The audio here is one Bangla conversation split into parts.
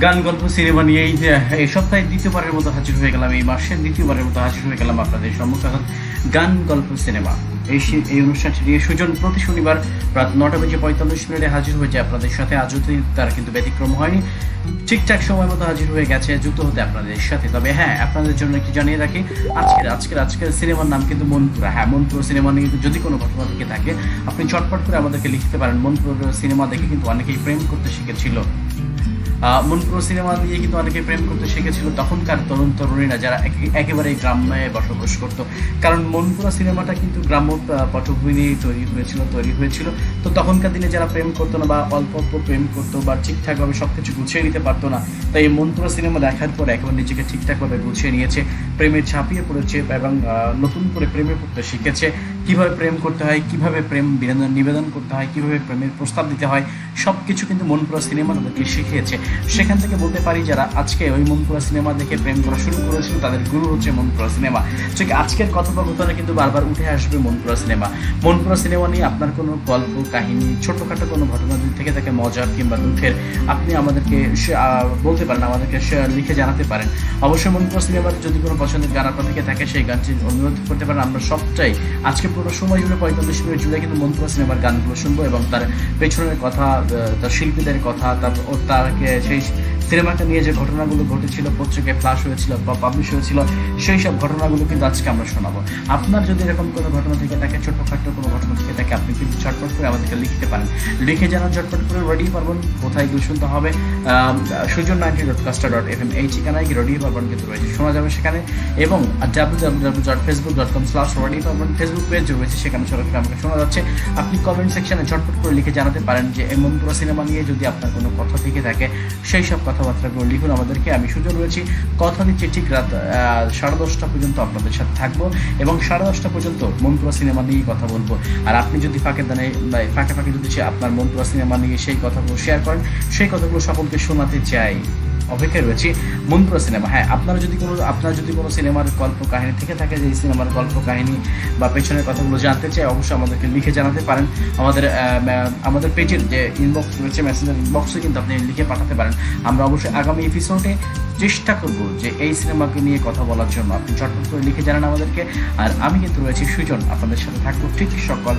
গান গল্প সিনেমা নিয়ে এই সপ্তাহে দ্বিতীয়বারের মতো হাজির হয়ে গেলাম, এই মাসের দ্বিতীয়বারের মতো হাজির হয়ে গেলাম আপনাদের সম্মুখে। এখন গান গল্প সিনেমা এই অনুষ্ঠানটি নিয়ে সুজন প্রতি শনিবার রাত 9:45 হাজির হয়ে যায় আপনাদের সাথে। আজও তার কিন্তু ব্যতিক্রম হয়নি, ঠিকঠাক সময় মতো হাজির হয়ে গেছে যুক্ত হতে আপনাদের সাথে। তবে হ্যাঁ, আপনাদের জন্য একটি জানিয়ে রাখি, আজকের সিনেমার নাম কিন্তু মনপুরা। হ্যাঁ, মনপুরা সিনেমা নিয়ে যদি কোনো ঘটনা থেকে থাকে আপনি চটপট করে আমাদেরকে লিখতে পারেন। মনপুরা সিনেমা দেখে কিন্তু অনেকেই প্রেম করতে শিখেছিল। মনপুরা সিনেমা দিয়ে কিন্তু অনেকে প্রেম করতে শিখেছিল তখনকার তরুণ তরুণীরা, যারা একেবারে গ্রামে বসবাস করতো। কারণ মনপুরা সিনেমাটা কিন্তু গ্রাম্য পটভূমি নিয়ে তৈরি হয়েছিল। তো তখনকার দিনে যারা প্রেম করতো না বা অল্প অল্প প্রেম করতো বা ঠিকঠাকভাবে সবকিছু গুছিয়ে নিতে পারতো না, তাই এই মনপুরা সিনেমা দেখার পর একেবারে নিজেকে ঠিকঠাকভাবে গুছিয়ে নিয়েছে, প্রেমে ঝাঁপিয়ে পড়েছে এবং নতুন করে প্রেমে পড়তে শিখেছে। কিভাবে প্রেম করতে হয়, কিভাবে প্রেম নিবেদন করতে হয়, কিভাবে প্রেমের প্রস্তাব দিতে হয়, সব কিছু কিন্তু মনপুরা সিনেমা তাদেরকে শিখিয়েছে। সেখান থেকে বলতে পারি যারা আজকে ওই মনপুরা সিনেমা দেখে প্রেম করা শুরু করেছিল তাদের গুরু হচ্ছে মনপুরা সিনেমা। ঠিক আজকের কথোপকথনে কিন্তু বারবার উঠে আসবে মনপুরা সিনেমা। মনপুরা সিনেমা নিয়ে আপনার কোনো গল্প কাহিনী, ছোটখাটো কোনো ঘটনা যদি থেকে থাকে মজার কিংবা দুঃখের, আপনি আমাদেরকে বলতে পারেন, আমাদেরকে লিখে জানাতে পারেন। অবশ্যই মনপুরা সিনেমার যদি কোনো পছন্দের গান আপনার থেকে থাকে সেই গানটি অনুরোধ করতে পারেন। আমরা সবটাই আজকে পুরো সময় জুড়ে 45 মিনিট জুড়ে কিন্তু মনপুরা সিনেমার গানগুলো শুনবো এবং তার পেছনের কথা, তার শিল্পীদের কথা, তারকে সেই সিনেমাটা নিয়ে যে ঘটনাগুলো ঘটেছিল, পত্রিকায় ফ্লাশ হয়েছিল বা পাবলিশ হয়েছিল, সেই সব ঘটনাগুলো কিন্তু আজকে আমরা শোনাবো। আপনার যদি এরকম কোনো ঘটনা থেকে থাকে, ছোটখাটো কোনো ঘটনা থেকে থাকে, আপনি কিন্তু ঝটপট করে আমাদেরকে লিখতে পারেন। লিখে জানান ঝটপট করে রেডি পারবেন কোথায় গিয়ে শুনতে হবে। sujon90.caster.fm এই ঠিকানায় গিয়ে রেডি পারবেন কিন্তু রয়েছে, শোনা যাবে সেখানে। এবং www.facebook.com/রেডি পারবেন ফেসবুক পেজ রয়েছে, সেখানে সরাসরি আমাকে শোনা যাচ্ছে। আপনি কমেন্ট সেকশনে ঝটপট করে লিখে জানাতে পারেন যে এই মনপুরা সিনেমা নিয়ে যদি আপনার কোনো কথা থেকে থাকে সেই সব কথাবার্তাগুলো লিখুন আমাদেরকে। আমি সুজন রয়েছি, কথা দিচ্ছি ঠিক রাত 10:30 পর্যন্ত আপনাদের সাথে থাকবো এবং 10:30 পর্যন্ত মনপুরা সিনেমা নিয়ে কথা বলবো। আর আপনি যদি ফাঁকে যদি আপনার মনপুরা সিনেমা নিয়ে সেই কথাগুলো শেয়ার করেন, সেই কথাগুলো সকলকে শোনাতে চাই। অপেক্ষায় রয়েছি মনপুরা সিনেমা। হ্যাঁ, আপনার যদি কোনো সিনেমার গল্প কাহিনী থেকে থাকে, যে এই সিনেমার গল্প কাহিনী বা পেছনের কথাগুলো জানতে চাই, অবশ্যই আমাদেরকে লিখে জানাতে পারেন। আমাদের পেজের যে ইনবক্স রয়েছে, মেসেঞ্জার ইনবক্সে কিন্তু আপনি লিখে পাঠাতে পারেন। আমরা অবশ্যই আগামী এপিসোডে চেষ্টা করব যে এই সিনেমাকে নিয়ে কথা বলার জন্য। আপনি চটপট করে লিখে জানান আমাদেরকে। আর আমি কিন্তু রয়েছি সুজন, আপনাদের সাথে থাকবো ঠিক সকাল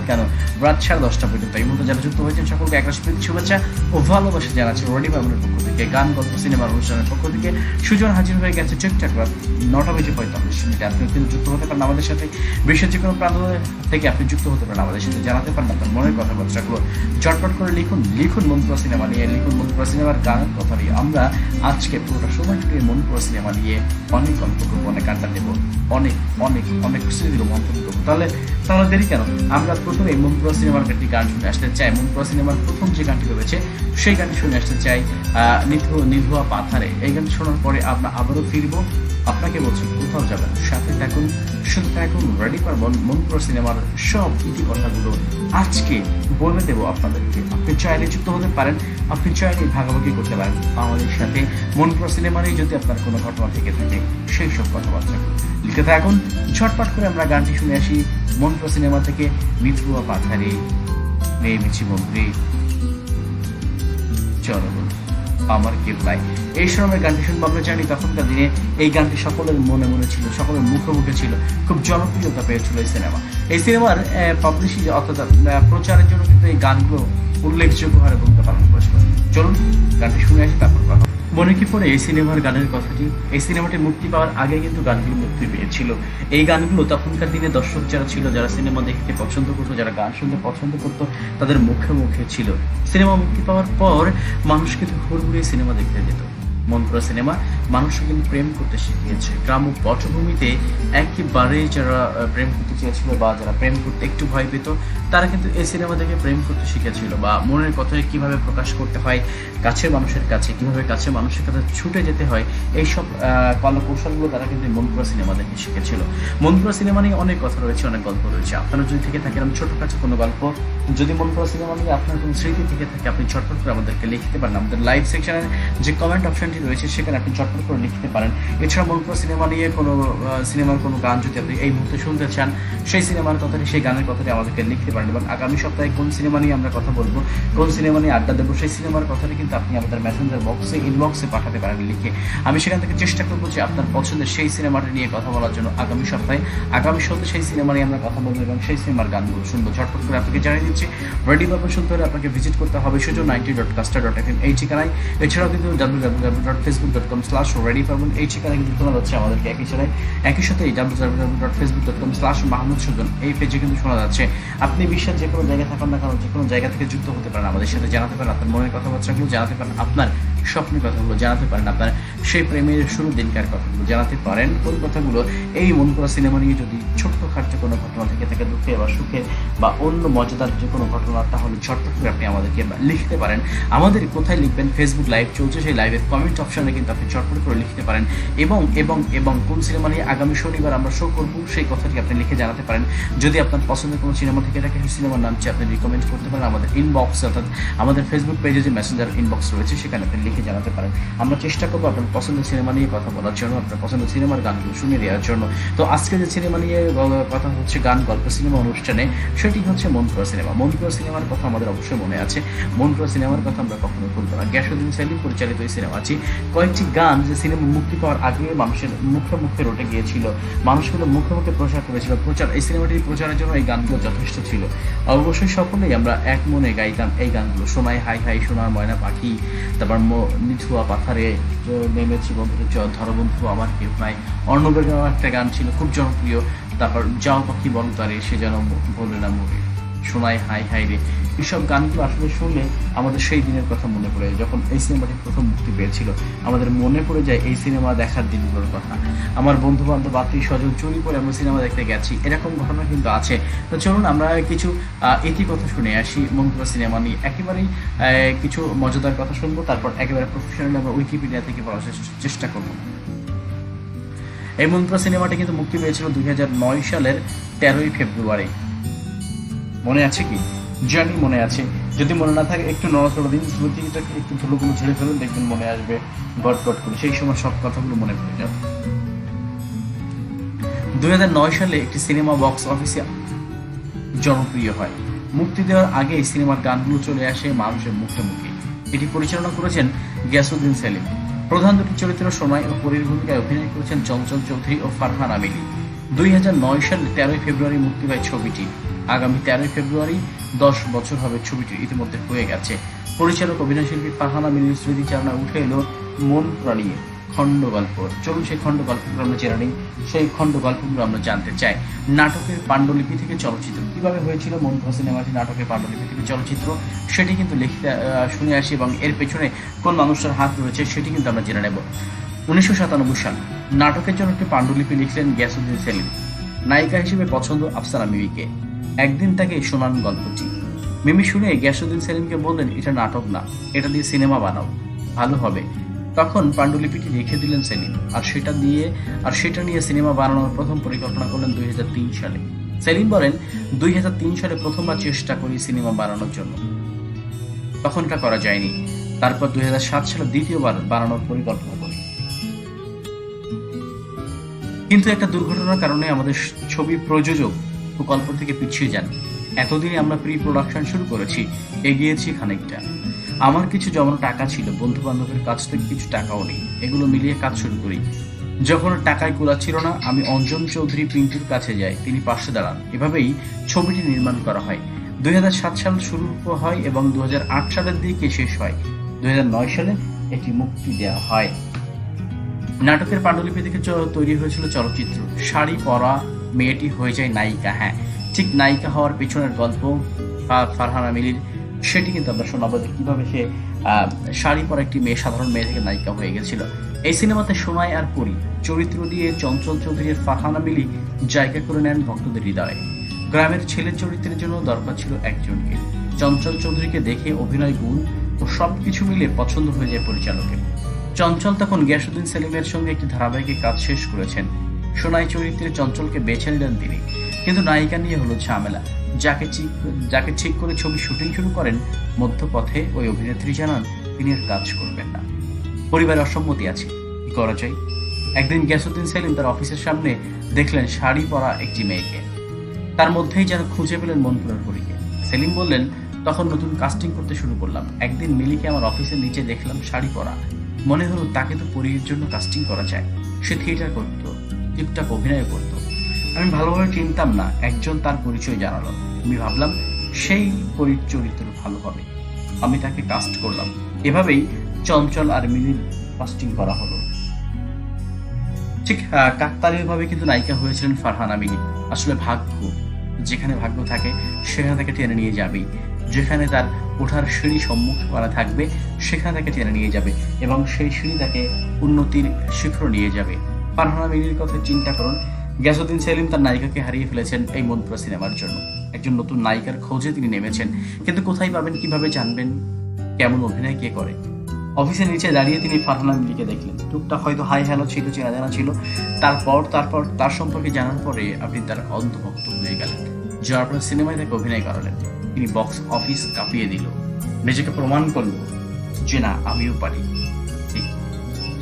কেন রাত 10:30 পর্যন্ত। এই মুহূর্তে যারা যুক্ত হয়েছেন সকলকে একটা শুভেচ্ছা ও ভালোবাসা জানাচ্ছি রেডি পাবনের পক্ষ থেকে, গান গল্প সিনেমার অনুষ্ঠানের পক্ষ থেকে। সুজন হাজির হয়ে গেছে ঠিকঠাক রাত 9:45। আপনি কিন্তু যুক্ত হতে পারেন আমাদের সাথে। বিশ্বের যে কোনো প্রান্ত থেকে আপনি যুক্ত হতে পারেন আমাদের সাথে, জানাতে পারেন আপনার মনের কথাবার্তাগুলো। চটপট করে লিখুন মনপুরা সিনেমা নিয়ে, লিখুন মনপুরা সিনেমার গানের কথা নিয়ে। আমরা আজকে পুরোটা সময় থেকে মনপুরা সিনেমা নিয়ে অনেক গল্প করবো, অনেক আড্ডা দেবো, অনেক স্মৃতি রোমন্থন করবো। তাহলে দেরি কেন, আমরা প্রথমে মনপুরা সিনেমার একটি গান শুনে আসতে চাই। মনপুরা সিনেমার প্রথম যে গানটি রয়েছে সেই গানটি শুনে আসতে চাই, নিধুয়া পাথারে। এই গানটি শোনার পরে আমরা আবারও ফিরবো। আপনাকে বলছি কোথাও যাবেন, সাথে থাকুন, শুনতে থাকুন রেডি পারবেন। মনপুরা সিনেমার সব ইতি কথাগুলো আজকে বলে দেবো আপনাদেরকে। আপনি চাইলে যুক্ত হতে পারেন, আপনি চাইলে ভাগাভাগি করতে পারেন আমাদের সাথে। মনপুরা সিনেমা নিয়ে যদি আপনার কোনো ঘটনা থেকে থাকে সেই সব কথাবার্তা লিখে থাকুন। ঝটপট করে আমরা গানটি শুনে আসি মনপুরা সিনেমা থেকে। নিধুয়া পাথারে মেয়ে মিছি মন্ত্রী চরণ আমার কেবলাই, এই সময় গানটি শুনবো। আমরা জানি তখনকার দিনে এই গানটি সকলের মনে ছিল, সকলের মুখে ছিল, খুব জনপ্রিয়তা পেয়েছিল এই সিনেমার পাবলিশিং অর্থাৎ প্রচারের জন্য কিন্তু এই গানগুলো উল্লেখযোগ্য হারে ভূমিকা পালন করেছিল। চলুন গানটি শুনে আসি, তারপর কথা। মনে কি পড়ে এই সিনেমার গানের কথাটি? এই সিনেমাটি মুক্তি পাওয়ার আগে কিন্তু গানগুলো মুক্তি পেয়েছিল। এই গানগুলো তখনকার দিনে দর্শক যারা ছিল, যারা সিনেমা দেখতে পছন্দ করতো, যারা গান শুনতে পছন্দ করতো, তাদের মুখে ছিল। সিনেমা মুক্তি পাওয়ার পর মানুষ কিন্তু হুড়হুড়িয়ে সিনেমা দেখতে যেত। মনপুরা সিনেমা মানুষকে কিন্তু প্রেম করতে শিখিয়েছে। গ্রাম্য পটভূমিতে একেবারে যারা প্রেম করতে চেয়েছিল বা যারা প্রেম করতে একটু ভয় পেত, তারা কিন্তু এই সিনেমা দেখে প্রেম করতে শিখেছিল। বা মনের কথায় কিভাবে প্রকাশ করতে হয় কাছের মানুষের কাছে, কিভাবে কাছের মানুষের কাছে ছুটে যেতে হয়, এইসব কলা কৌশলগুলো তারা কিন্তু মনপুরা সিনেমা দেখে শিখেছিল। মনপুরা সিনেমা নিয়ে অনেক কথা রয়েছে, অনেক গল্প রয়েছে। আপনারা যদি থেকে থাকেন ছোটখাটো কোনো গল্প, যদি মনপুরা সিনেমা নিয়ে আপনার কোনো স্মৃতি থেকে থাকে, আপনি ঝটপট করে আমাদেরকে লিখতে পারেন। আমাদের লাইভ সেকশনের যে কমেন্ট অপশন অপশনটি রয়েছে, সেখানে আপনি চটপট করে লিখতে পারেন। এছাড়া মনপুরা সিনেমা নিয়ে কোনো সিনেমার কোনো গান যদি আপনি এই মুহূর্তে শুনতে চান, সেই সিনেমার কথাটি, সেই গানের কথাটি আমাদেরকে লিখতে পারেন, এবং আগামী সপ্তাহে কোন সিনেমা নিয়ে আমরা কথা বলবো, কোন সিনেমা নিয়ে আড্ডা দেবো, সেই সিনেমার কথাটি কিন্তু আপনি আমাদের মেসেঞ্জার বক্সে, ইনবক্সে পাঠাতে পারেন লিখে। আমি সেখান থেকে চেষ্টা করবো যে আপনার পছন্দের সেই সিনেমাটি নিয়ে কথা বলার জন্য আগামী সপ্তাহে সেই সিনেমা নিয়ে আমরা কথা বলবো এবং সেই সিনেমার গানগুলো শুনবো। ঝটপট করে আপনাকে জানিয়ে দিচ্ছি, রেডি পাবেন শুনতে হলে আপনাকে ভিজিট করতে হবে sujo90.caster.fm এই ঠিকানায়। এছাড়াও কিন্তু www.facebook.com/readypurban এই ঠিকানায় কিন্তু শোনা যাচ্ছে আমাদেরকে একই সাথে www.facebook.com/mahmudsujan এই পেজে কিন্তু শোনা যাচ্ছে। আপনি বিশ্বের যে কোনো জায়গায় থাকুন না কেন, যে কোনো জায়গা থেকে যুক্ত হতে পারেন আমাদের সাথে, জানাতে পারেন আপনার মনের কথাবার্তাগুলো, জানাতে পারেন আপনার স্বপ্নের কথাগুলো, জানাতে পারেন আপনার সেই প্রেমের শুরুর দিনকার কথাগুলো, জানাতে পারেন কোন কথাগুলো এই মনপুরা সিনেমা নিয়ে যদি ছোট্টখাটো কোনো ঘটনা থেকে থাকে, দুঃখে বা সুখে বা অন্য মজাদার যে কোনো ঘটনা, তাহলে ঝটপট করে আপনি আমাদেরকে লিখতে পারেন। আমাদের কোথায় লিখবেন? ফেসবুক লাইভ চলছে, সেই লাইভের কমেন্ট অপশনে কিন্তু আপনি চটপট করে লিখতে পারেন, এবং এবং এবং কোন সিনেমা নিয়ে আগামী শনিবার আমরা শো করবো সেই কথাটি আপনি লিখে জানাতে পারেন। যদি আপনার পছন্দের কোনো সিনেমা থেকে থাকে, সেই সিনেমার নামটি আপনি রিকমেন্ড করতে পারেন আমাদের ইনবক্স, অর্থাৎ আমাদের ফেসবুক পেজে যে মেসেঞ্জার ইনবক্স রয়েছে সেখানে আপনি লিখে জানাতে পারেন। আমরা চেষ্টা করবো আপনার পছন্দের সিনেমা নিয়ে কথা বলার জন্য, আপনার পছন্দের সিনেমার গানগুলো শুনে দেওয়ার জন্য। তো আজকে যে সিনেমা নিয়ে কথা হচ্ছে গান গল্প সিনেমা অনুষ্ঠানে, সেটি হচ্ছে মনপুরা সিনেমা। মনপুরা সিনেমার কথা আমাদের অবশ্যই মনে আছে, মনপুরা সিনেমার কথা আমরা কখনো ভুলবো না। গিয়াসউদ্দিন সেলিম পরিচালিত এই সিনেমাটি কয়েকটি গান যে সিনেমা মুক্তি পাওয়ার আগে মানুষের মুখে মুখে রটে গিয়েছিল, মানুষগুলো মুখে মুখে প্রচার করেছিল। এই সিনেমাটির প্রচারের জন্য এই গানগুলো যথেষ্ট ছিল। অবশ্যই সকলেই আমরা এক মনে গাইতাম এই গানগুলো। সোনাই হাই হাই সোনার ময়না পাখি, তারপর নিথুয়া পাথারে নেমেছি বন্ধুদের ধরো বন্ধু আমার কেউ নাই, অর্ণবের একটা গান ছিল খুব জনপ্রিয়। তারপর যাও পাখি বল তারে সে যেন বলে না মরে, সোনাই হাই হাই রে। এইসব গানগুলো আসলে শুনলে আমাদের সেই দিনের কথা মনে পড়ে, যখন এই সিনেমাটি প্রথম মুক্তি পেয়েছিল। আমাদের মনে পড়ে যায় এই সিনেমা দেখার দিনগুলোর কথা। আমার বন্ধু বান্ধব আত্মীয় স্বজন চুরি করে আমরা সিনেমা দেখতে গেছি, এরকম ঘটনা কিন্তু আছে। তো চলুন আমরা কিছু ইতিকথা শুনে আসি মনপুরা সিনেমা নিয়ে। একেবারেই কিছু মজাদার কথা শুনবো, তারপর একেবারে প্রফেশনাল আমরা উইকিপিডিয়া থেকে পড়ার চেষ্টা করবো। এই মনপুরা সিনেমাটি কিন্তু মুক্তি পেয়েছিল 2009 সালের 13ই ফেব্রুয়ারি। মনে আছে কি? জানি মনে আছে। যদি মনে না থাকে একটু নড়াচড়া দিন, স্মৃতিটাকে একটু ধুলোগুলো ঝেড়ে ফেলুন, দেখবেন মনে আসবে গট গট করে, সেই সময় সব কথাগুলো মনে পড়ে যাবে। 2009 সালে একটি সিনেমা বক্স অফিসে জনপ্রিয় হয়। মুক্তি দেওয়ার আগে এই সিনেমার গানগুলো চলে আসে মানুষের মুখে মুখে। এটি পরিচালনা করেছেন গিয়াসউদ্দিন সেলিম। প্রধান দুটি চরিত্র সোনাই ও পরীর ভূমিকায় অভিনয় করেছেন চঞ্চল চৌধুরী ও ফারহানা মিলি। 2009 সালে 13ই ফেব্রুয়ারি মুক্তি পায় ছবিটি। আগামী 13ই ফেব্রুয়ারি 10 বছর হবে ছবিটি ইতিমধ্যে হয়ে গেছে। পরিচালক অভিনয়শিল্পী ফারহানা মিলির স্মৃতিচারণা উঠে এলো মনপুরা নিয়ে খণ্ড গল্প। চলুন সেই খণ্ড গল্পগুলো আমরা জেনে নিই, সেই খণ্ড গল্পগুলো আমরা জানতে চাই। নাটকের পাণ্ডুলিপি থেকে চলচ্চিত্র কিভাবে হয়েছিল মনপুরা সিনেমাটি, নাটকের পাণ্ডুলিপি থেকে চলচ্চিত্র, সেটি কিন্তু লিখতে শুনে আসি, এবং এর পেছনে কোন মানুষটার হাত রয়েছে সেটি কিন্তু আমরা জেনে নেব। 1997 সাল নাটকের জন্য একটি পাণ্ডুলিপি লিখলেন গিয়াসউদ্দিন সেলিম। নায়িকা হিসেবে পছন্দ আফসানা মিমিকে। একদিন তাকে শোনান গল্পটি। মিমি শুনে গিয়াসউদ্দিন সেলিমকে বললেন, এটা নাটক না, এটা দিয়ে সিনেমা বানাও, ভালো হবে। তখন পাণ্ডুলিপিটি রেখে দিলেন সেলিম, আর সেটা নিয়ে সিনেমা বানানোর প্রথম পরিকল্পনা করলেন 2003 সালে। সেলিম বলেন, 2003 সালে প্রথমবার চেষ্টা করি সিনেমা বানানোর জন্য, তখন এটা করা যায়নি। তারপর 2007 সালে দ্বিতীয়বার বানানোর পরিকল্পনা করি, কিন্তু একটা দুর্ঘটনার কারণে আমাদের ছবি প্রযোজক প্রকল্প থেকে পিছিয়ে যান। এতদিনে আমরা প্রি প্রোডাকশন শুরু করেছি, এগিয়েছি খানিকটা। আমার কিছু জমানো টাকা ছিল, বন্ধু বান্ধবের কাছ থেকে কিছু টাকাও নেই, এগুলো মিলিয়ে কাজ শুরু করি। যখন টাকায় কুলাচ্ছিল না, আমি অঞ্জন চৌধুরী পিন্টুর কাছে যাই, তিনি পাশে দাঁড়ান। এভাবেই ছবিটি নির্মাণ করা হয়। 2007 সাল শুরু হয় এবং 2008 সালের দিকে শেষ হয়। 2009 সালে এটি মুক্তি দেওয়া হয়। নাটকের পাণ্ডুলিপি থেকে তৈরি হয়েছিল চলচ্চিত্র। শাড়ি পরা মেয়েটি হয়ে যায় নায়িকা। হ্যাঁ, ঠিক নায়িকা হওয়ার পেছনের গল্প ফারহানা মিলির, সেটি কিন্তু আমরা শোনাবো যে কিভাবে সে শাড়ি পরা একটি মেয়ে, সাধারণ মেয়ে থেকে নায়িকা হয়ে গেছিল। এই সিনেমাতে সোনাই আর পরী চরিত্র দিয়ে চঞ্চল চৌধুরীর ফারহানা মিলি জায়গা করে নেন ভক্তদের হৃদয়ে। গ্রামের ছেলের চরিত্রের জন্য দরকার ছিল একজনকে। চঞ্চল চৌধুরীকে দেখে অভিনয় গুণ ও সবকিছু মিলে পছন্দ হয়ে যায় পরিচালকের। চঞ্চল তখন গিয়াসউদ্দিন সেলিমের সঙ্গে একটি ধারাবাহিকে কাজ শেষ করেছেন। সোনাই চরিত্রে চঞ্চলকে বেছে নিলেন তিনি, কিন্তু নায়িকা নিয়ে হলো ঝামেলা। যাকে ঠিক করে ছবি শুটিং শুরু করেন, মধ্যপথে ওই অভিনেত্রী জানান তিনি আর কাজ করবেন না। পরিবারের অসম্মতি আছে, কি করা যায়? একদিন গিয়াসউদ্দিন সেলিম তার অফিসের সামনে দেখলেন শাড়ি পরা একটি মেয়েকে। তার মধ্যেই যেন খুঁজে পেলেন মনপুরার পরীকে। সেলিম বললেন, তখন নতুন কাস্টিং করতে শুরু করলাম। একদিন মিলিকে আমার অফিসের নিচে দেখলাম শাড়ি পরা। মনে হলো তাকে তো পরীর জন্য কাস্টিং করা যায়। সে থিয়েটার করতো, টিপটাপ অভিনয় করতো। আমি ভালোভাবে চিনতাম না, একজন তার পরিচয় জানালো। আমি ভাবলাম সেই পরীর চরিত্র ভালো হবে, আমি তাকে কাস্ট করলাম। এভাবেই চঞ্চল আর মিলির কাস্টিং করা হলো। ঠিক কাকতালীয়ভাবে কিন্তু নায়িকা হয়েছিলেন ফারহানা মিলি। আসলে ভাগ্য, যেখানে ভাগ্য থাকে সেখানে তাকে টেনে নিয়ে যাবেই। যেখানে তার ওঠার সিঁড়ি সম্মুখে করা থাকবে সেখানে তাকে টেনে নিয়ে যাবে এবং সেই সিঁড়ি তাকে উন্নতির শিখর নিয়ে যাবে। ফারহানা মিলির কথা চিন্তা করুন, গিয়াসউদ্দিন সেলিম তার নায়িকাকে হারিয়ে ফেলেছেন এই মনপুরা সিনেমার জন্য। একজন নতুন নায়িকার খোঁজে তিনি নেমেছেন, কিন্তু কোথায় পাবেন, কিভাবে জানবেন কেমন অভিনয় কে করে? অফিসের নিচে দাঁড়িয়ে তিনি ফারহানা মিলিকে দেখলেন। টুকটাক হয়তো হাই হ্যালো ছিল, চেনা জানা ছিল। তারপর তার সম্পর্কে জানার পরে আপনি তার অন্ধভক্ত হয়ে গেলেন। যার পরে সিনেমায় তাকে অভিনয় করালেন। তিনি বক্স অফিস কাঁপিয়ে দিল, নিজেকে প্রমাণ করলো যে না, আমিও পারি। ঠিক,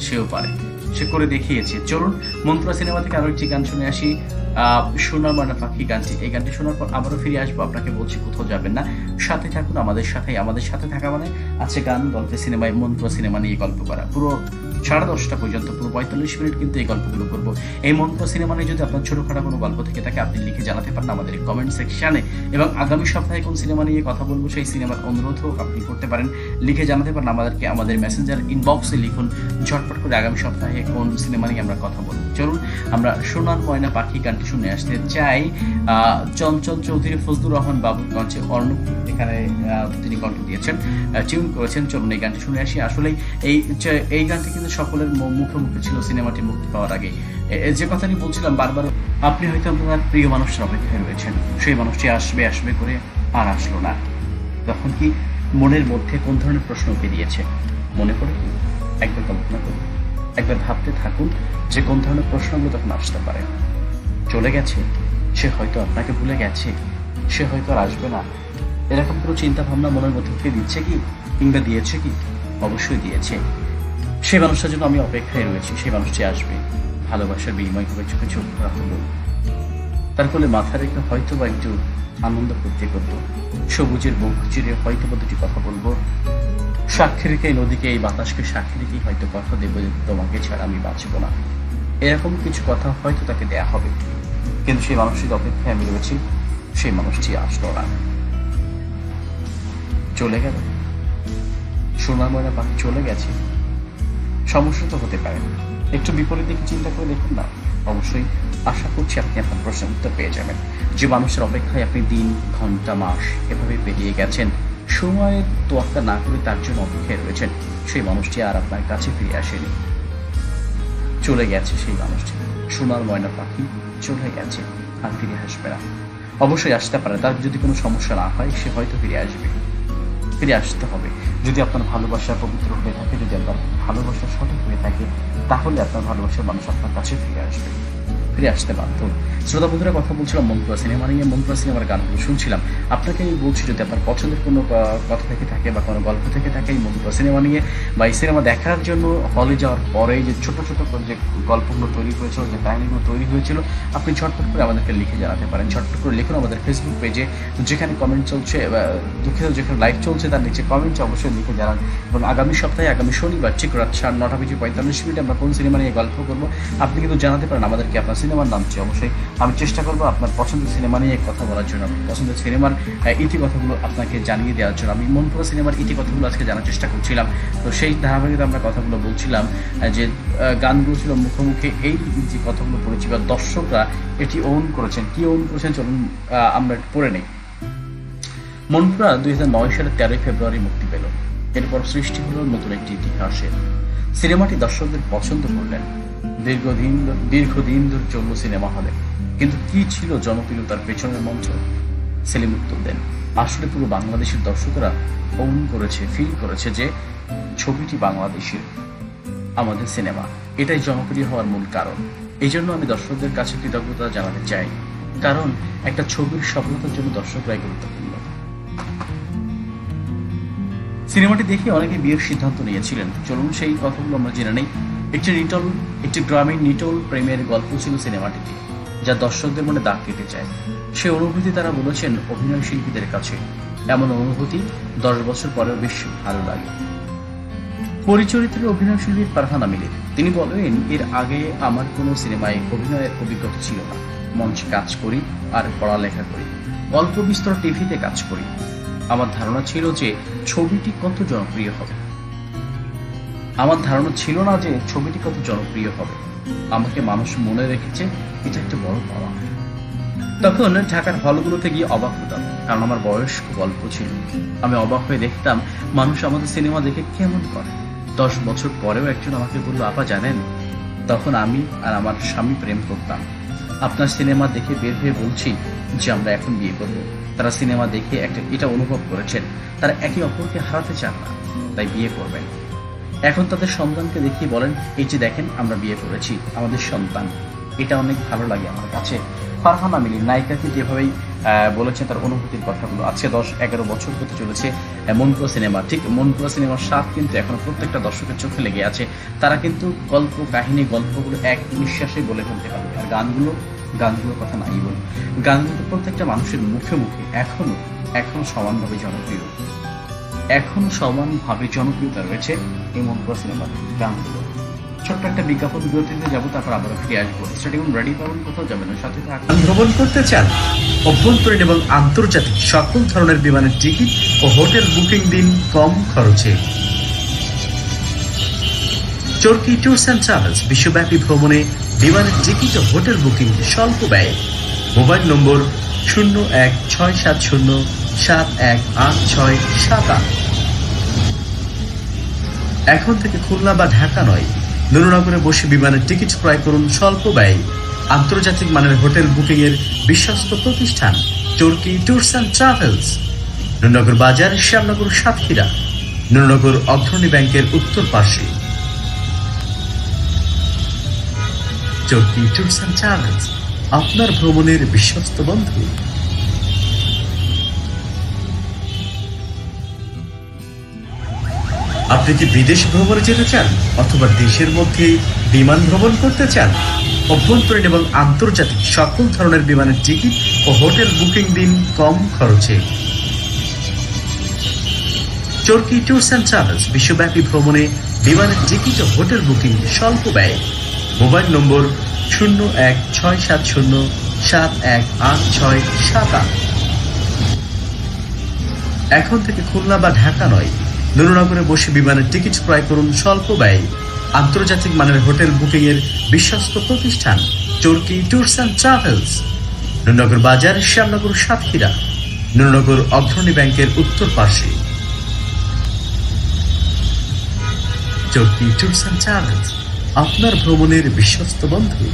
সেও পারে, সে করে দেখিয়েছে। চলুন মনপুরা সিনেমা থেকে আরো একটি গান শুনে আসি, সোনার ময়না পাখি গানটি। এই গানটি শোনার পর আবারও ফিরে আসবো। আপনাকে বলছি কোথাও যাবেন না, সাথে থাকুন আমাদের সাথে। আমাদের সাথে থাকা মানে আছে গান, গল্পের সিনেমায় মনপুরা সিনেমা নিয়ে গল্প করা। পুরো 10:30 পর্যন্ত পুরো 45 মিনিট কিন্তু এই গল্পগুলো করবো। এই মনপুরা সিনেমা নিয়ে যদি আপনার ছোটখাটো কোনো গল্প থেকে থাকে আপনি লিখে জানাতে পারেন আমাদের কমেন্ট সেকশনে। এবং আগামী সপ্তাহে কোন সিনেমা নিয়ে কথা বলবো সেই সিনেমার অনুরোধও আপনি করতে পারেন, লিখে জানাতে পারেন আমাদেরকে। আমাদের মেসেঞ্জার ইনবক্সে লিখুন ঝটপট করে আগামী সপ্তাহে কোন সিনেমা নিয়ে আমরা কথা বলবো। চলুন আমরা সোনার ময়না পাখি গানটি শুনে আসতে চাই। চঞ্চল চৌধুরী, ফজলুর রহমান বাবুর কণ্ঠে, অর্ণব এখানে তিনি কণ্ঠ দিয়েছেন, টিউন করেছেন। চলুন এই গানটি শুনে আসি। আসলে এই গানটি কিন্তু সকলের মুখে মুখে ছিল সিনেমাটি মুক্তি পাওয়ার আগে। যে কথাটি বলছিলাম বারবার, আপনি হয়তো আপনার প্রিয় মানুষের অপেক্ষায় রয়েছেন, সেই মানুষটি আসবে আসবে করে আর আসলো না। তখন কি মনের মধ্যে কোন ধরনের প্রশ্ন বেরিয়েছে মনে পড়ে কি? একবার কল্পনা করুন, একবার ভাবতে থাকুন যে কোন ধরনের প্রশ্নগুলো তখন আসতে পারে। চলে গেছে, সে হয়তো আপনাকে ভুলে গেছে, সে হয়তো আর আসবে না, এরকম কোনো চিন্তা ভাবনা মনের মধ্যে দিচ্ছে কি, কিংবা দিয়েছে কি? অবশ্যই দিয়েছে। সেই মানুষটার জন্য আমি অপেক্ষায় রয়েছি, সেই মানুষটি আসবে, ভালোবাসার বিনিময় হবে, চোখে চোখ ধরা হলো। তার ফলে মাথা রেখে হয়তো বা একটু আনন্দ করতে করবো, সবুজের বুক চিরে হয়তো বা দুটি কথা বলবো, সাক্ষী রেখে এই নদীকে, এই বাতাসকে সাক্ষী রেখেই হয়তো কথা দেবো যে তোমাকে ছাড়া আমি বাঁচবো না। এরকম কিছু কথা হয়তো তাকে দেয়া হবে, কিন্তু সেই মানুষটির অপেক্ষায় আমি রয়েছি, সেই মানুষটি আসলো না, চলে গেল। সোনার ময়না পাখি চলে গেছে। সমস্যা তো হতে পারে, একটু বিপরীত দিকে চিন্তা করে দেখুন না। অবশ্যই আশা করছি আপনি আপনার প্রশ্নের উত্তর পেয়ে যাবেন। যে মানুষের অপেক্ষায় আপনি দিন, ঘন্টা, মাস এভাবে পেরিয়ে গেছেন, সময়ের তোয়াক্কা না করে তার জন্য অপেক্ষায় রয়েছেন, সেই মানুষটি আর আপনার কাছে ফিরে আসেনি, চলে গেছে। সেই মানুষটি সোনার ময়না পাখি চলে গেছে, আর ফিরে আসবে না। অবশ্যই আসতে পারে, তার যদি কোনো সমস্যা না হয় সে হয়তো ফিরে আসবে, ফিরে আসতে হবে। যদি আপনার ভালোবাসা পবিত্র হয়ে থাকে, যদি আপনার ভালোবাসা সঠিক হয়ে থাকে, তাহলে আপনার ভালোবাসার মানুষ আপনার কাছে ফিরে আসবে, ফিরে আসতে বাধ্য। শ্রোতা বন্ধুরা, কথা বলছিলাম মনপুরা সিনেমা নিয়ে, মনপুরা সিনেমার গানগুলো শুনছিলাম। আপনাকে আমি বলছি, যদি আপনার পছন্দের কোনো কথা থেকে থাকে বা কোনো গল্প থেকে থাকে এই মনপুরা সিনেমা নিয়ে, বা এই সিনেমা দেখার জন্য হলে যাওয়ার পরে যে ছোট ছোট যে গল্পগুলো তৈরি হয়েছিল, যে কাহিনীগুলো তৈরি হয়েছিল, আপনি ঝটপট করে আমাদেরকে লিখে জানাতে পারেন। ঝটপট করে লিখুন আমাদের ফেসবুক পেজে, যেখানে কমেন্ট চলছে, দুঃখিত যেখানে লাইভ চলছে তার নিচে কমেন্টে অবশ্যই লিখে জানান। এবং আগামী সপ্তাহে আগামী শনিবার ঠিক রাত 9:45 আমরা কোন সিনেমা নিয়ে গল্প করবো আপনি কিন্তু জানাতে পারেন আমাদেরকে। আপনার সিনেমার নাম চেয়ে অবশ্যই আমি চেষ্টা করবো আপনার পছন্দের সিনেমা নিয়ে কথা বলার জন্য, পছন্দের সিনেমার ইতি কথাগুলো আপনাকে জানিয়ে দেওয়ার জন্য। আমি মনপুরা সিনেমার ইতি কথাগুলো আজকে জানার চেষ্টা করছিলাম। তো সেই ধারাবাহিকতা আমরা কথাগুলো বলছিলাম, যে গানগুলো ছিল মুখোমুখি, এই যে কথাগুলো পড়েছি বা দর্শকরা এটি ওন করেছেন। কি ওন করেছেন চলুন আমরা পড়ে নেই। মনপুরা 2009 সালের 13 ফেব্রুয়ারি মুক্তি পেল। এরপর সৃষ্টি হলো নতুন একটি ইতিহাসের। সিনেমাটি দর্শকদের পছন্দ করলেন, দীর্ঘদিন ধরে চলল সিনেমা হলে। কিন্তু কি ছিল জনপ্রিয়তার পেছনের মন্ত্র? সেলিম উত্তর দেন, আসলে পুরো বাংলাদেশের দর্শকরা ওন করেছে, ফিল করেছে যে ছবিটি বাংলাদেশের, আমাদের সিনেমা, এটাই জনপ্রিয় হওয়ার মূল কারণ। এই জন্য আমি দর্শকদের কাছে কৃতজ্ঞতা জানাতে চাই, কারণ একটা ছবির সফলতার জন্য দর্শকরাই গুরুত্বপূর্ণ। সিনেমাটি দেখে অনেকে বিয়ের সিদ্ধান্ত নিয়েছিলেন। চলুন সেই কথাগুলো আমরা জেনে নেই। একটি গ্রামীণ নিটল প্রেমের গল্প ছিল সিনেমাটিতে, যা দর্শকদের মনে দাগ কেটে যায়। সে অনুভূতি তারা বলেছেন অভিনয় শিল্পীদের কাছে এমন অনুভূতি 10 বছর পরেও বেশ ভালো লাগে। পরিচরিত্রে অভিনয় শিল্পী ফারহানা মিলির তিনি বলেন, এর আগে আমার কোনো সিনেমায় অভিনয়ের অভিজ্ঞতা ছিল না। মঞ্চে কাজ করি আর পড়ালেখা করি, অল্প বিস্তর টিভিতে কাজ করি। আমার ধারণা ছিল যে ছবিটি কত জনপ্রিয় হবে। আমাকে মানুষ মনে রেখেছে, এটা একটা বড় পাওয়া। তখন ঢাকার হলগুলোতে গিয়ে অবাক হতাম, কারণ আমার বয়স খুব অল্প ছিল। আমি অবাক হয়ে দেখতাম মানুষ আমাদের সিনেমা দেখে কেমন করে। 10 বছর পরেও একজন আমাকে বলল, আপা জানেন, তখন আমি আর আমার স্বামী প্রেম করতাম। আপনার সিনেমা দেখে বের হয়ে বলছি যে আমরা এখন বিয়ে করব। তারা সিনেমা দেখে এটা অনুভব করেছেন, তারা একে অপরকে হারাতে চান না, তাই বিয়ে করবেন। এখন তাদের সন্তানকে দেখিয়ে বলেন, এই যে দেখেন আমরা বিয়ে করেছি, আমাদের সন্তান। এটা অনেক ভালো লাগে আমার কাছে। ফারহানা মিলি নায়িকাকে যেভাবেই বলেছেন তার অনুভূতির কথাগুলো। আজকে 10-11 বছর হতে চলেছে মনপুরা সিনেমা। ঠিক মনপুরা সিনেমার স্বাদ কিন্তু এখন প্রত্যেকটা দর্শকের চোখে লেগে আছে। তারা কিন্তু গল্পগুলো এক নিঃশ্বাসে বলে ফেলতে পারবে। আর গানগুলোর কথা নাই বলি, গানগুলো তো প্রত্যেকটা মানুষের মুখে মুখে এখনো সমানভাবে জনপ্রিয়তা রয়েছে এই মনপুরা সিনেমার গানগুলো। ছোট্ট একটা বিজ্ঞাপন বিরতিতে যাবো, তারপর আবার ফিরে আসবো। স্টেডিয়াম রেডি পাবেন, কোথাও যাবেন না, সাথে ভ্রমণ করতে চান? অভ্যন্তরীণ এবং আন্তর্জাতিক সকল ধরনের বিমানের টিকিট ও হোটেল বুকিং দিন কম খরচে। চরকি ট্যুরস অ্যান্ড ট্রাভেলস বিশ্বব্যাপী ভ্রমণে বিমানের টিকিট ও হোটেল বুকিং স্বল্প ব্যয়ে। মোবাইল নম্বর 0167071867। এখন থেকে খুলনা বা ঢাকা নয়, নুরনগরে বসে বিমানের টিকিট ক্রয় করুন স্বল্প ব্যয়ে। আন্তর্জাতিক মানের হোটেল বুকিং এর বিশ্বস্ত প্রতিষ্ঠান চরকি ট্যুরস অ্যান্ড ট্রাভেলস, নুরনগর বাজার, শ্যামনগর, সাতক্ষীরা, নুরনগর অগ্রণী ব্যাংকের উত্তর পাশে। চরকি ট্যুরস অ্যান্ড ট্রাভেলস, আপনার ভ্রমণের বিশ্বস্ত বন্ধু। আপনি কি বিদেশ ভ্রমণে যেতে চান অথবা দেশের মধ্যে বিমান ভ্রমণ করতে চান? অভ্যন্তরীণ এবং আন্তর্জাতিক সকল ধরনের বিমানের টিকিট ও হোটেল বুকিং দিন কম খরচে। চরকি ট্যুরস অ্যান্ড ট্রাভেলস বিশ্বব্যাপী ভ্রমণে বিমানের টিকিট ও হোটেল বুকিং স্বল্প ব্যয়ে। মোবাইল নম্বর 0167071867। এখন থেকে খুলনা বা ঢাকা নয়, নুরনগরে বসে বিমানের টিকিট ক্রয় করুন স্বল্প ব্যয়ে। আন্তর্জাতিক মানের হোটেল বুকিং এর বিশ্বস্ত প্রতিষ্ঠান চরকি ট্যুরস অ্যান্ড ট্রাভেলস, নুরনগর বাজার, শ্যামনগর, সাতক্ষীরা, নুরনগর অগ্রণী ব্যাংকের উত্তর পাশে। চরকি ট্যুরস অ্যান্ড ট্রাভেলস, আপনার ভ্রমণের বিশ্বস্ত বন্ধু।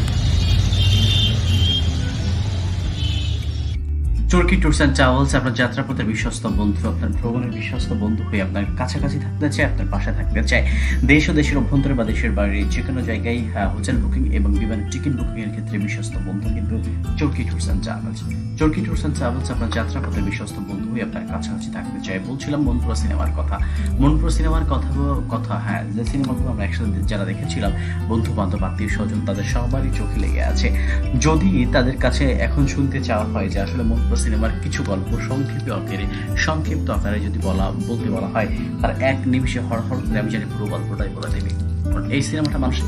চরকি ট্যুরস অ্যান্ড ট্রাভেলস আপনার যাত্রাপথের বিশ্বস্ত বন্ধু, আপনার ভ্রমণের বিশ্বস্ত বন্ধু হয়ে আপনার কাছাকাছি থাকতে চায়, আপনার পাশে থাকতে চায়। দেশ ও দেশের অভ্যন্তরে বা দেশের বাইরে যে কোনো জায়গায় হোটেল বুকিং এবং বিমানের টিকিট বুকিং এর ক্ষেত্রে বিশ্বস্ত বন্ধু কিন্তু Charki tours and travels. Charki tours and travels আপনার যাত্রাপথের বিশ্বস্ত বন্ধু হয়ে আপনার কাছাকাছি থাকতে চায়। বলছিলাম মনপুরা সিনেমার কথা। হ্যাঁ, যে সিনেমাগুলো আমরা একসাথে যারা দেখেছিলাম, বন্ধু বান্ধব, আত্মীয় স্বজন, তাদের সবারই চোখে লেগে আছে। যদি তাদের কাছে এখন শুনতে চাওয়া হয় যে আসলে মনপুরা সিনেমার কিছু গল্প সংক্ষিপ্ত আকারে যদি বলতে বলা হয়, তার এক নিমিষে হরহর করে আমি জানি পুরো গল্পটাই বলে দেবে। এই সিনেমাটা মানুষ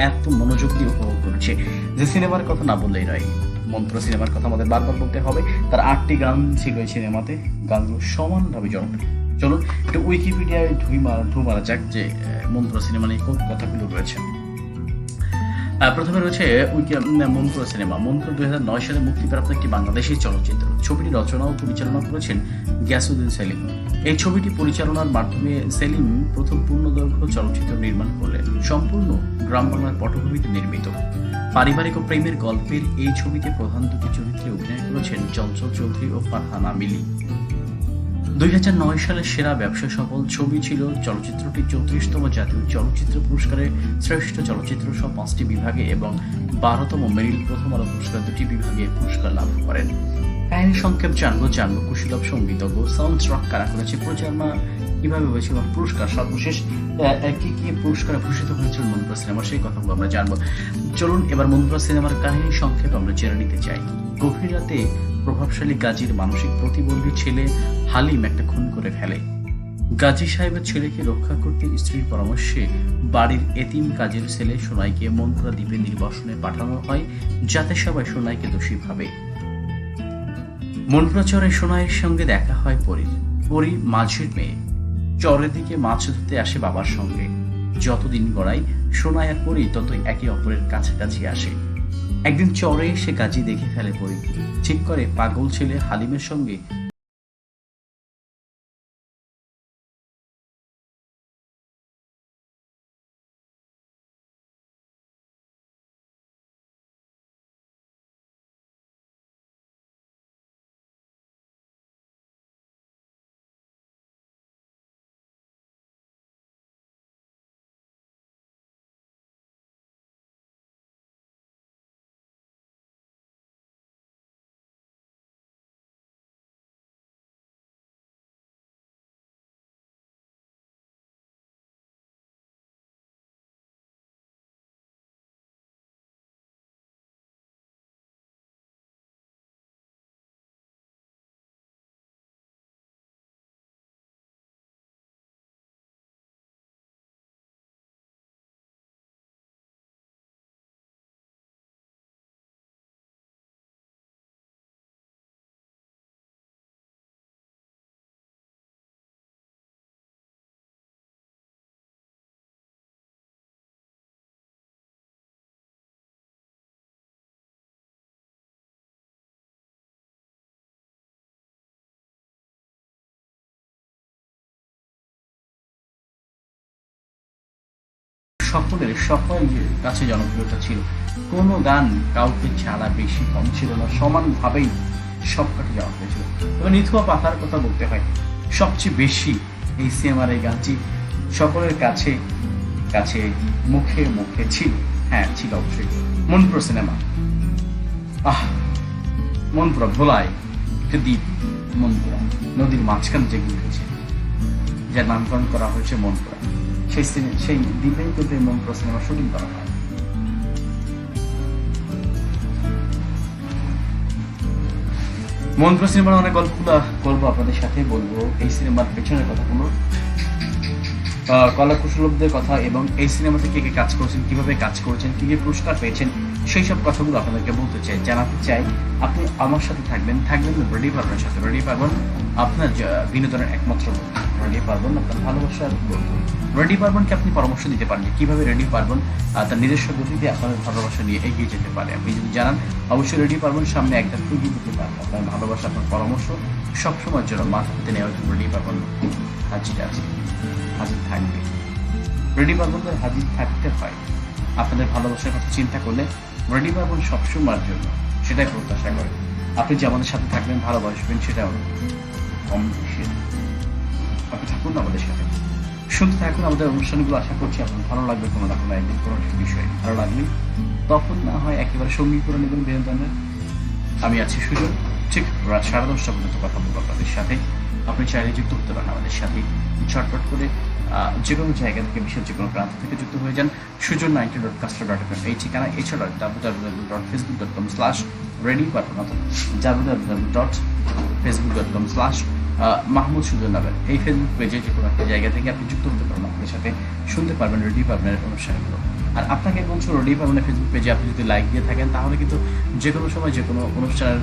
এত মনোযোগ দিয়ে উপভোগ করছে যে সিনেমার কথা না বললেই নয়। মনপুরা সিনেমার কথা আমাদের বারবার বলতে হবে। তার 8টি গান ছিল এই সিনেমাতে, গানগুলো সমানভাবে জনপ্রিয়। চলুন একটু উইকিপিডিয়ায় ঢু মারা যাক যে মনপুরা সিনেমা নিয়ে কোন কথাগুলো রয়েছে। প্রথমে রয়েছে মনপুরা সিনেমা। মনপুরা 2009 সালে মুক্তিপ্রাপ্ত একটি বাংলাদেশী চলচ্চিত্র। ছবিটি রচনা ও পরিচালনা করেছেন গিয়াসউদ্দিন সেলিম। এই ছবিটি পরিচালনার মাধ্যমে সেলিম প্রথম পূর্ণদৈর্ঘ্য চলচ্চিত্র নির্মাণ করলেন, সম্পূর্ণ গ্রাম বাংলার পটভূমিতে নির্মিত। পারিবারিক ও প্রেমের গল্পের এই ছবিতে প্রধান দুটি চরিত্রে অভিনয় করেছেন চঞ্চল চৌধুরী ও ফারহানা মিলি। 2009 সালের সেরা ব্যবসা সফল ছবি ছিল। চলচ্চিত্রটি 34তম জাতীয় চলচ্চিত্র পুরস্কারে শ্রেষ্ঠ চলচ্চিত্র সহ 5টি বিভাগে এবং 12তম মেরিল প্রথম আলো পুরস্কার 2টি বিভাগে পুরস্কার লাভ করেন। কাহিনী সংক্ষেপ জানবো কুশীলব সঙ্গীতজ্ঞ সাউন্ড ট্র্যাক কারা করেছে, পরিচালনা কিভাবে হয়েছে এবং পুরস্কার সর্বশেষ কি পুরস্কারে ভূষিত হয়েছিল মনপুরা সিনেমা, সেই কথাগুলো আমরা জানবো। চলুন এবার মনপুরা সিনেমার কাহিনী সংক্ষেপ আমরা জেনে নিতে চাই। গভীর রাতে প্রভাবশালী গাজীর মানসিক প্রতিবন্ধী ছেলে হালিম একটা খুন করে ফেলে। গাজী সাহেবের ছেলেকে রক্ষা করতে স্ত্রীর পরামর্শে বাড়ির এতিম কাজের ছেলে সোনাইকে মনপুরা দ্বীপে নির্বাসনে পাঠানো হয়, যাতে সবাই সোনাইকে দোষী ভাবে। মনপুরা চরে সোনাইয়ের সঙ্গে দেখা হয় পরি মাঝির মেয়ে। চরের দিকে মাছ ধরতে আসে বাবার সঙ্গে। যতদিন গড়ায় সোনাই আর পরি ততই একে অপরের কাছাকাছি আসে। একদিন চরে এসে গাজী দেখে ফেলে পরিকে, ঠিক করে পাগল ছেলে হালিমের সঙ্গে সকল কাছে জনপ্রিয়তা ছিল। কোনো গান কাউকে ছাড়া বেশি কম ছিল না, সমানভাবেই সবকটি জনপ্রিয় ছিল। তবে নিথুয়া পাতার কথা বলতে হয়, সবচেয়ে বেশি এই সিনেমার এই গানটি সকলের কাছে কাছে মুখে মুখে ছিল। হ্যাঁ, ছিল অবশ্যই মনপুরা সিনেমা। মনপুরা ভোলায় একটা দ্বীপ, মনপুরা নদীর মাঝখানে জেগে উঠেছে, যার নামকরণ করা হয়েছে মনপুরা। সেই দ্বীপেই কিন্তু মনপুরা সিনেমা শুটিং করা হয়। মনপুরা সিনেমার অনেক গল্প আপনাদের সাথে বলবো, এই সিনেমার পেছনের কথাগুলো, কলা কুশলবদের কথা, এবং এই সিনেমাতে কে কে কাজ করেছেন, কিভাবে কাজ করেছেন, কি কি পুরস্কার পেয়েছেন, সেই সব কথাগুলো আপনাদেরকে বলতে চাই, জানাতে চাই। আপনি আমার সাথে থাকবেন রেডি পারবেনের সাথে। রেডি পারবেন আপনার বিনোদনের একমাত্র বন্ধু। রেডি পারবেন আপনার ভালোবাসার বন্ধু। রেডি পারবেনকে আপনি পরামর্শ দিতে পারেন যে কিভাবে রেডি পারবেন তার নিজস্ব গতিতে আপনার ভালোবাসা নিয়ে এগিয়ে যেতে পারে। আপনি যদি জানান, অবশ্যই রেডি পারবেন সামনে একটা এগিয়ে দিতে পারেন। আপনার ভালোবাসা, আপনার পরামর্শ সবসময়ের জন্য মাথা পেতে নেওয়ার জন্য রেডি পারবেন হাজির আছে, হাজির থাকবে। রেডি পারবেনদের হাজির থাকতে হয়। আপনাদের ভালোবাসার কথা চিন্তা করলে রেডি পারবেন সবসময়ের জন্য, সেটাই প্রত্যাশা করে। আপনি যে আমাদের সাথে থাকবেন, ভালোবাসবেন, সেটাও কম বেশি আপনি থাকুন আমাদের সাথে, শুনতে থাকুন আমাদের অনুষ্ঠানগুলো। আশা করছি আপনার ভালো লাগবে কোনো না কোনো একদিন, কোনো বিষয়ে ভালো লাগলে তখন না হয় একেবারে সঙ্গী করে নেবেন বিনোদনের। আমি আছি সুজন, ঠিক রাত 10:30 পর্যন্ত কথা বলবো আপনাদের সাথে। আপনি চাইলে যুক্ত হতে পারেন আমাদের সাথে, ঝটপট করে যে কোনো জায়গা থেকে, বিশ্বের যে কোনো প্রান্ত থেকে যুক্ত হয়ে যান। sujon90.caster.fm এই ঠিকানা। এছাড়া www.facebook.com/readyparvon অথবা www.facebook.com/মাহমুদ সুজন নামের এই ফেসবুক পেজে যে কোনো একটা জায়গা থেকে আপনি যুক্ত হতে পারেন আমাদের সাথে, শুনতে পারবেন রেডি পারবেনের অনুষ্ঠানগুলো। আর আপনাকে বলছো, রেডি পারবেনের ফেসবুক পেজে আপনি যদি লাইক দিয়ে থাকেন, তাহলে কিন্তু যে কোনো সময় যে কোনো অনুষ্ঠানের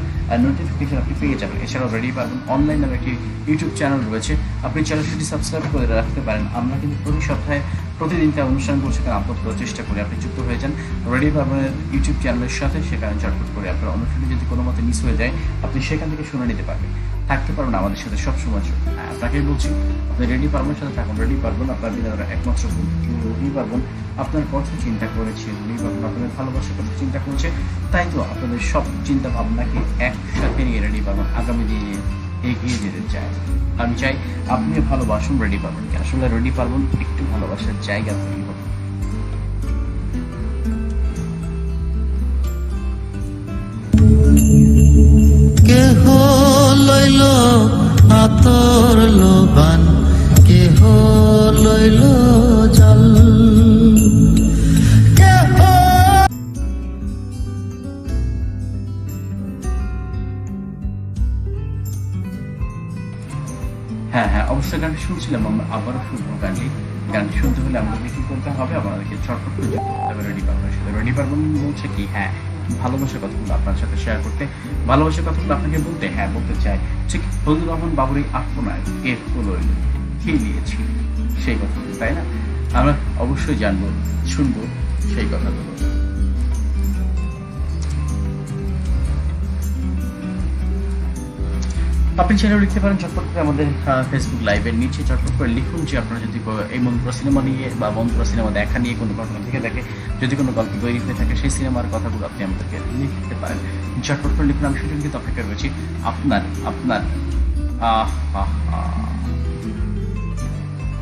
নোটিফিকেশন আপনি পেয়ে যাবেন। এছাড়াও রেডি পারবেন অনলাইন নামে একটি ইউটিউব চ্যানেল রয়েছে, আপনি চ্যানেলটি সাবস্ক্রাইব করে রাখতে পারেন। আমরা কিন্তু প্রতি সপ্তাহে প্রতিদিনকার অনুষ্ঠানগুলো সেখানে আপলোড করার চেষ্টা করি। আপনি যুক্ত হয়ে যান রেডি পারবেনের ইউটিউব চ্যানেলের সাথে, সেখানে ঝটপট করে আপনার অনুষ্ঠানটি যদি কোনো মতে মিস হয়ে যায়, আপনি সেখান থেকে শুনে নিতে পারবেন, থাকতে পারবেন আমাদের সাথে সবসময়। আপনাকেই বলছি, আপনি রেডি পারবেনের সাথে থাকুন। রেডি পারবেন আপনার বিনোদনের একমাত্র বন্ধু। রেডি পারবেন আপনার কথা চিন্তা করেছে, রেডি পারবেন আপনাদের ভালোবাসার কথা চিন্তা করেছে, তাই তো আপনাদের সব চিন্তা ভাবনাকে একসাথে নিয়ে রেডি পারবেন আগামী দিনে এগিয়ে যেতে চাই। আমি চাই আপনি ভালোবাসুন রেডি পারবেনকে। আসলে রেডি পারবেন একটু ভালোবাসার জায়গা তৈরি হবে। কেহ লইল আতর লোবান, কেহ লইল জল। হ্যাঁ হ্যাঁ, অবশ্যই গানটি শুনছিলাম, আমরা আবারও শুনবো গানটি। গানটি শুনতে হলে আমাদেরকে কি করতে হবে? আমাদেরকে চটপট করে যুক্ত করতে হবে রেডি পারবেন সাথে। রেডি পারবেন বলছে কি, হ্যাঁ ভালোবাসার কথাগুলো আপনার সাথে শেয়ার করতে, ভালোবাসার কথাগুলো আপনাকে বলতে, হ্যাঁ বলতে চাই। ঠিক ফজলুর রহমান বাবুর এই আত্মনায় কে হলো কে নিয়েছিল সেই কথাগুলো, তাই না? আমরা অবশ্যই জানবো, শুনবো সেই কথাগুলো। আপনি চ্যানেল লিখতে পারেন চটপট করে আমাদের ফেসবুক লাইভের নিচে চটপট করে লিখুন যে আপনারা যদি এই মন্ত্র সিনেমা নিয়ে বা মন্ত্র সিনেমা দেখা নিয়ে কোনো ঘটনা থেকে থাকে, যদি কোনো গল্প তৈরি হয়ে থাকে, সেই সিনেমার কথাগুলো আপনি আমাদেরকে লিখতে পারেন। চটপট করে লিখুন, আমি সেদিন কিন্তু অপেক্ষা রয়েছি আপনার আপনার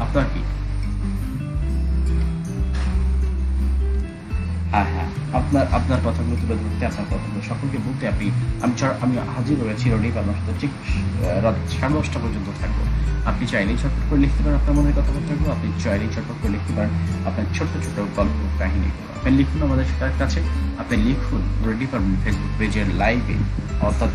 আপনার কি, হ্যাঁ হ্যাঁ, আপনার কথাগুলো তুলে ধরতে, আপনার কথাগুলো সকলকে বলতে আমি হাজির রয়েছি রেডি আপনার সাথে। ঠিক রাত 10:30 পর্যন্ত থাকবো। আপনি চাইলেই চটপট করে লিখতে পারেন আপনার মনের কথাবার্তাগুলো, আপনি চাইলেই চটপট করে লিখতে পারেন আপনার ছোট্ট ছোট্ট গল্প কাহিনীগুলো। আপনি লিখুন আমাদের কাছে, আপনি লিখুন রেডি পারবেন ফেসবুক পেজের লাইভে, অর্থাৎ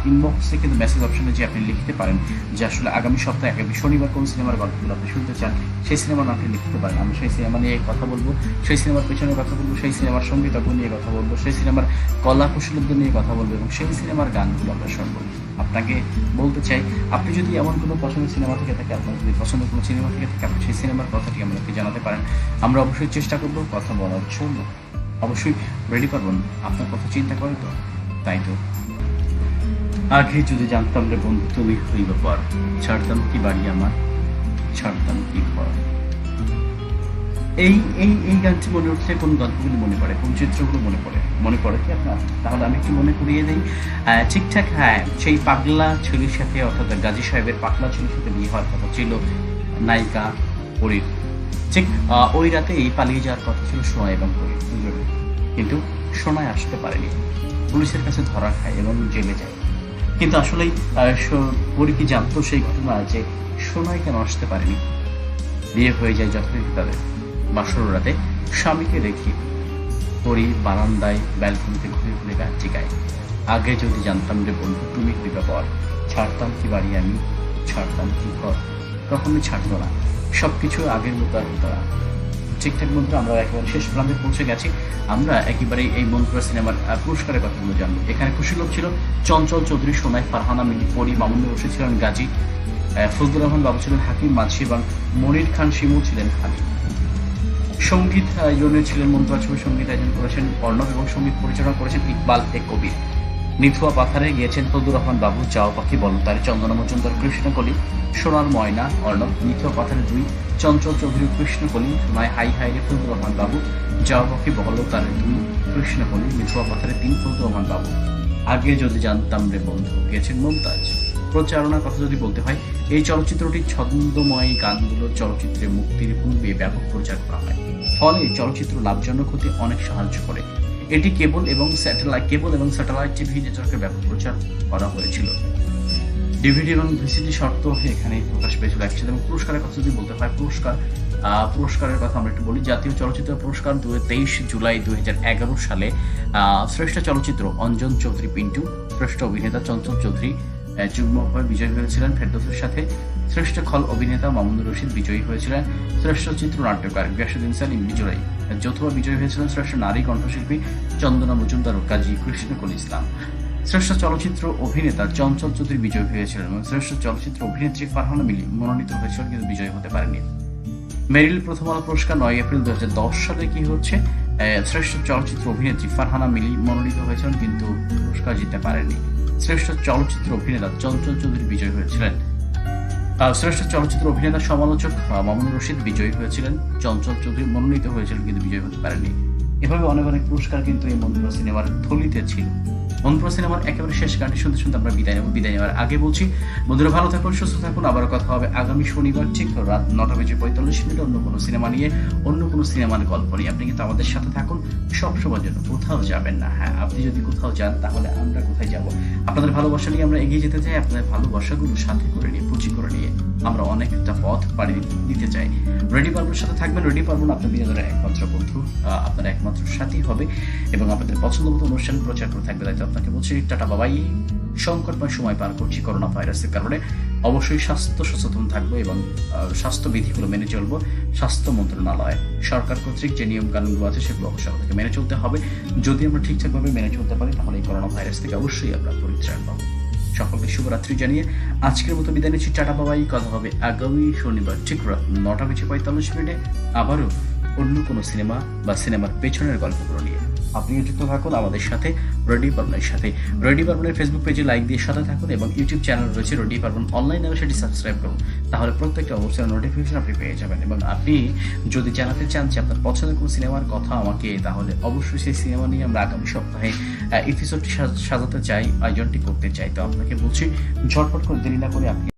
ইনবক্সে কিন্তু মেসেজ অপশনে যে আপনি লিখতে পারেন যে আসলে আগামী সপ্তাহে আগামী শনিবার কোন সিনেমার গল্পগুলো আপনি শুনতে চান, সেই সিনেমার নাম আপনি লিখতে পারেন। আমরা সেই সিনেমা নিয়ে কথা বলবো, সেই সিনেমার পেছনে কথা বলবো, সেই সিনেমার সঙ্গীতজ্ঞ নিয়ে কথা বলবো, সেই সিনেমার কলা কুশলীদের নিয়ে কথা বলবো এবং সেই সিনেমার গানগুলো আমরা শুনবো। আপনাকে বলতে চাই, আপনি যদি এমন কোনো পছন্দের সিনেমা থেকে থাকে, আপনার যদি পছন্দের কোনো সিনেমা থেকে থাকে, আপনি সেই সিনেমার কথাটি আমাদেরকে জানাতে পারেন। আমরা অবশ্যই চেষ্টা করবো কথা বলার জন্য। অবশ্যই রেডি পারবেন, আপনার কথা চিন্তা করে তো, তাই তো। আগে যদি জানতাম রে বন্ধু তুমি হইবে পর, ছাড়তাম কি বাড়ি আমার, ছাড়তাম কি ঘর। এই এই এই গানটি মনে উঠলে কোন গল্পগুলি মনে পড়ে, কোন চিত্রগুলো মনে পড়ে কি আপনার? তাহলে আমি একটু মনে করিয়ে দিই। ঠিকঠাক, হ্যাঁ, সেই পাগলা ছেলের সাথে, অর্থাৎ গাজী সাহেবের পাগলা ছেলের সাথে বিয়ে হওয়ার কথা ছিল নায়িকা পরীর। ঠিক ওই রাতেই পালিয়ে যাওয়ার কথা ছিল সোনা এবং পরীর দুজনে, কিন্তু সোনায় আসতে পারেনি, পুলিশের কাছে ধরা খায় এবং জেলে যায়। কিন্তু আসলেই পরী কি জানতো সেই ঘটনা যে সোনায় কেন আসতে পারেনি? বিয়ে হয়ে যায় যথারীতি তাদের। বাসর রাতে স্বামীকে রেখে পরী বারান্দায় ব্যালকনিতে ঘুরে ঘুরে গানটি গায়, আগে যদি জানতাম রে বন্ধু তুমি হইবা পর, ছাড়তাম কি বাড়ি আমি, ছাড়তাম কি ঘর। কখনোই ছাড়তো না, সবকিছু আগের মতো আর হতো না। ঠিকঠাক মন্ত্র, আমরা একেবারে শেষ প্রান্তে পৌঁছে গেছি। আমরা একেবারে এই মন্ত্র সিনেমার পুরস্কারের কথাগুলো জানবো। এখানে খুশি লোক ছিল চঞ্চল চৌধুরী, সোনাই, ফারহানা মিলি, পরী, মামুনুর রশিদ ছিলেন গাজী, ফজলুর রহমান বাবু ছিলেন হাকিম মাঝি এবং মনির খান শিমু ছিলেন হানি। সঙ্গীত আয়োজনে ছিলেন মন্ত্রা ছবি সঙ্গীত আয়োজন করেছেন অর্ণব এবং সঙ্গীত পরিচালনা করেছেন ইকবাল এ কবির। নিথুয়া পাথারে গিয়েছেন ফজলুর রহমান বাবু, যাও পাখি বলতারে চন্দনা মজুমদার, কৃষ্ণকলি, সোনার ময়না অর্ণব, নিথুয়া পাথারে 2, চঞ্চল চৌধুরী কৃষ্ণকলি, সোনায় হাই হাই রে ফজলুর রহমান বাবু, যাও পাখি বলতারে 2, কৃষ্ণকলি, নিথুয়া পাথারে 3, ফজলুর রহমান বাবু। আগে যদি জানতাম রে বন্ধু গিয়েছেন মমতাজ। প্রচারণার কথা যদি বলতে হয়, এই চলচ্চিত্রটির ছন্দময় গানগুলো চলচ্চিত্রে মুক্তির পূর্বে ব্যাপক প্রচার করা হয়, ফলে চলচ্চিত্র লাভজনক হতে অনেক সাহায্য করে। এটি কেবল এবং স্যাটেলাইট টিভি নেটওয়ার্কে ব্যাপক প্রচার করা হয়েছিল। ডিভিডি এবং ভিসিডি শর্ত এখানে প্রকাশ পেয়েছিল একসাথে। এবং পুরস্কারের কথা যদি বলতে হয়, পুরস্কারের কথা আমরা একটু বলি। জাতীয় চলচ্চিত্র পুরস্কার 23 জুলাই 2011 সালে শ্রেষ্ঠ চলচ্চিত্র অঞ্জন চৌধুরী পিন্টু, শ্রেষ্ঠ অভিনেতা চঞ্চল চৌধুরী যুগ্মভাবে বিজয়ী হয়েছিলেন ফেরদৌসের সাথে, শ্রেষ্ঠ খল অভিনেতা মামুনুর রশিদ বিজয়ী হয়েছিলেন, শ্রেষ্ঠ চিত্রনাট্যকার গিয়াসুদ্দিন সেলিম বিজয়ী, যৌথভাবে বিজয়ী হয়েছিলেন শ্রেষ্ঠ নারী কণ্ঠশিল্পী চন্দনা মজুমদার ও কাজী কৃষ্ণকলি ইসলাম, শ্রেষ্ঠ চলচ্চিত্র অভিনেতা চঞ্চল চৌধুরী বিজয়ী হয়েছিলেন এবং শ্রেষ্ঠ চলচ্চিত্র অভিনেত্রী ফারহানা মিলি মনোনীত হয়েছিলেন কিন্তু বিজয়ী হতে পারেননি। মেরিল প্রথম আলো পুরস্কার 9 এপ্রিল 2010 সালে কি হচ্ছে, শ্রেষ্ঠ চলচ্চিত্র অভিনেত্রী ফারহানা মিলি মনোনীত হয়েছিলেন কিন্তু পুরস্কার জিততে পারেননি। শ্রেষ্ঠ চলচ্চিত্র অভিনেতা চঞ্চল চৌধুরী বিজয়ী হয়েছিলেন। শ্রেষ্ঠ চলচ্চিত্র অভিনেতা সমালোচক মামুনুর রশিদ বিজয়ী হয়েছিলেন, চঞ্চল চৌধুরী মনোনীত হয়েছিলেন কিন্তু বিজয়ী হতে পারেননি। এভাবে অনেক অনেক পুরস্কার কিন্তু এই মন্ত্র সিনেমার থলিতে ছিল। মনপুরা সিনেমার একেবারে শেষ গানটি শুনতে শুনতে আমরা বিদায় নেওয়ার আগে বলছি, বন্ধুরা ভালো থাকুন, সুস্থ থাকুন। আবারও কথা হবে আগামী শনিবার ঠিক রাত 9:45 অন্য কোনো সিনেমা নিয়ে, অন্য কোনো সিনেমার গল্প নিয়ে। আপনি কিন্তু আমাদের সাথে থাকুন সবসময়ের জন্য, কোথাও যাবেন না। হ্যাঁ, আপনি যদি কোথাও যান তাহলে আমরা কোথায় যাব? আপনাদের ভালোবাসা নিয়ে আমরা এগিয়ে যেতে চাই, আপনাদের ভালোবাসাগুলো সাথে করে নিয়ে, পুঁজি করে নিয়ে আমরা অনেকটা পথ পাড়ি দিতে চাই। রেডি পারবনের সাথে থাকবেন। রেডি পারবন আপনার বিনোদনের একমাত্র বন্ধু, আপনার একমাত্র সাথী হবে এবং আপনাদের পছন্দ মতো অনুষ্ঠান প্রচার করে থাকবে। তাই তো আপনাকে বলছি টাটা বাবাই। সংকটময় সময় পার করছি করোনা ভাইরাসের কারণে, অবশ্যই স্বাস্থ্য সচেতন থাকবো এবং স্বাস্থ্য বিধিগুলো মেনে চলবো। স্বাস্থ্য মন্ত্রণালয় সরকার কর্তৃক যে নিয়ম কানুনগুলো আছে সেগুলো অবশ্যই আমাদেরকে মেনে চলতে হবে। যদি আমরা ঠিকঠাকভাবে মেনে চলতে পারি তাহলে এই করোনা ভাইরাস থেকে অবশ্যই আমরা পরিত্রাণ পাবো। সকলকে শুভরাত্রি জানিয়ে আজকের মতো বিদায় নিচ্ছি, টাটা বাবাই। কথা হবে আগামী শনিবার ঠিক রাত 9:45 আবারও অন্য কোনো সিনেমা বা সিনেমার পেছনের গল্পগুলো নিয়ে। আপনিও যুক্ত থাকুন আমাদের সাথে রেডি পারবনের সাথে। রেডি পারবনের ফেসবুক পেজে লাইক দিয়ে সাথে থাকুন এবং ইউটিউব চ্যানেল রয়েছে রেডি পারবন অনলাইন নামে, সেটি সাবস্ক্রাইব করুন। তাহলে প্রত্যেকটা অবস্থার নোটিফিকেশন আপনি পেয়ে যাবেন। এবং আপনি যদি জানাতে চান যে আপনার পছন্দের কোনো সিনেমার কথা আমাকে, তাহলে অবশ্যই সেই সিনেমা নিয়ে আমরা আগামী সপ্তাহে এপিসোডটি সাজাতে চাই, আয়োজনটি করতে চাই। তো আপনাকে বলছি ঝটপট করে দেরি না করে আপনি